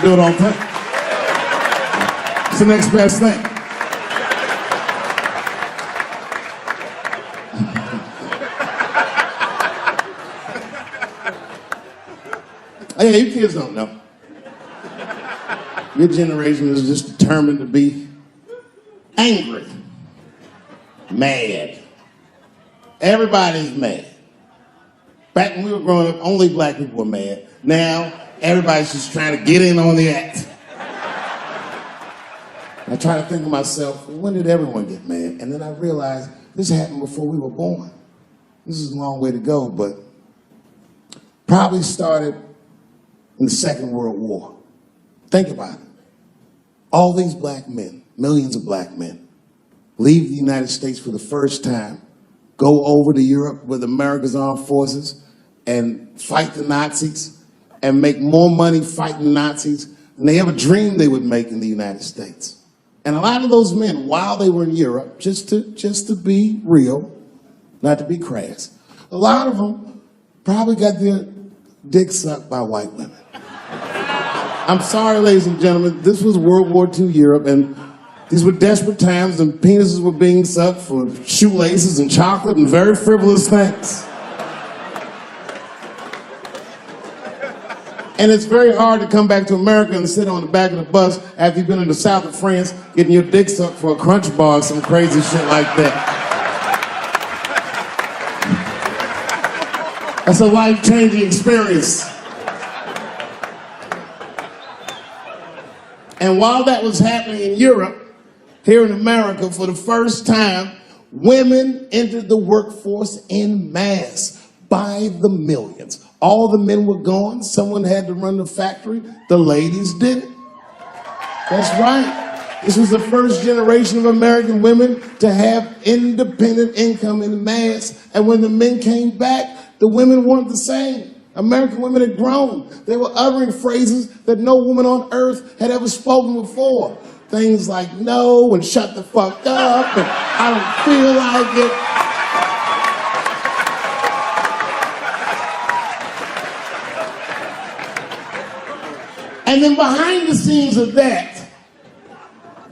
do it all the time. It's the next best thing. Oh, yeah, you kids don't know. Your generation is just determined to be angry, mad. Everybody's mad. Back when we were growing up, only black people were mad. Now, everybody's just trying to get in on the act. I try to think to myself, when did everyone get mad? And then I realized this happened before we were born. This is a long way to go, but probably started in the Second World War. Think about it. All these black men, millions of black men, leave the United States for the first time, go over to Europe with America's armed forces and fight the Nazis and make more money fighting the Nazis than they ever dreamed they would make in the United States. And a lot of those men, while they were in Europe, just to be real, not to be crass, a lot of them probably got their dick sucked by white women. I'm sorry, ladies and gentlemen, this was World War II Europe, and these were desperate times, and penises were being sucked for shoelaces and chocolate and very frivolous things. And it's very hard to come back to America and sit on the back of the bus after you've been in the south of France getting your dick sucked for a Crunch Bar or some crazy shit like that. That's a life-changing experience. And while that was happening in Europe, here in America, for the first time, women entered the workforce en masse by the millions. All the men were gone. Someone had to run the factory. The ladies did it. That's right. This was the first generation of American women to have independent income en masse. And when the men came back, the women weren't the same. American women had grown. They were uttering phrases that no woman on earth had ever spoken before. Things like no and shut the fuck up and I don't feel like it. And then behind the scenes of that,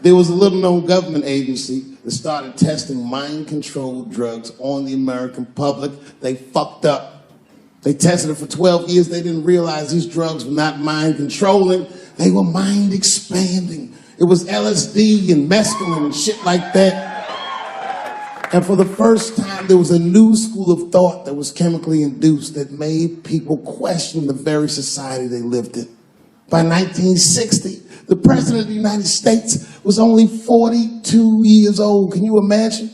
there was a little-known government agency that started testing mind-controlled drugs on the American public. They fucked up. They tested it for 12 years. They didn't realize these drugs were not mind-controlling. They were mind-expanding. It was LSD and mescaline and shit like that. And for the first time, there was a new school of thought that was chemically induced that made people question the very society they lived in. By 1960, the President of the United States was only 42 years old. Can you imagine?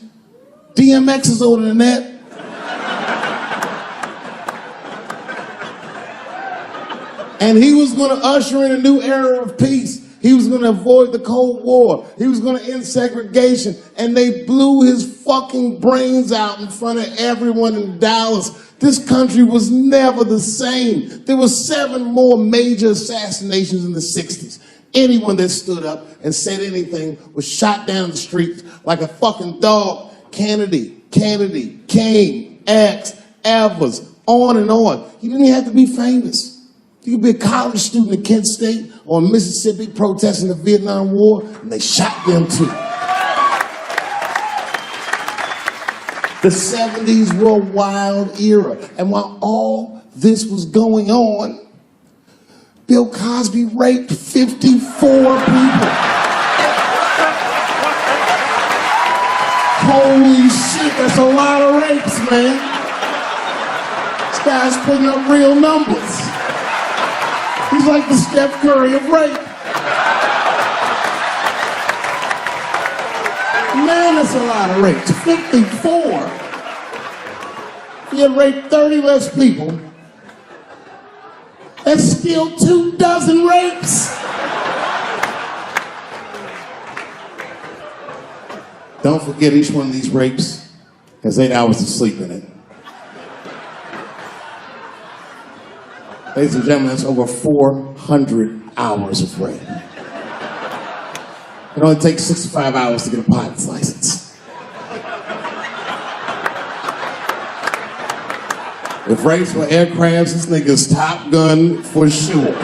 DMX is older than that. And he was going to usher in a new era of peace. He was going to avoid the Cold War. He was going to end segregation. And they blew his fucking brains out in front of everyone in Dallas. This country was never the same. There were 7 more major assassinations in the 60s. Anyone that stood up and said anything was shot down the streets like a fucking dog. Kennedy, King, X, Evers, on and on. You didn't even have to be famous. You could be a college student at Kent State or Mississippi protesting the Vietnam War, and they shot them too. The 70s were a wild era. And while all this was going on, Bill Cosby raped 54 people. Holy shit, that's a lot of rapes, man. This guy's putting up real numbers. He's like the Steph Curry of rape. Man, that's a lot of rapes. 54. If you had raped 30 less people, that's still 24 rapes. Don't forget, each one of these rapes has 8 hours of sleep in it. Ladies and gentlemen, that's over 400 hours of rape. It only takes 65 hours to get a pilot's license. If rapes were aircrafts, this nigga's Top Gun for sure.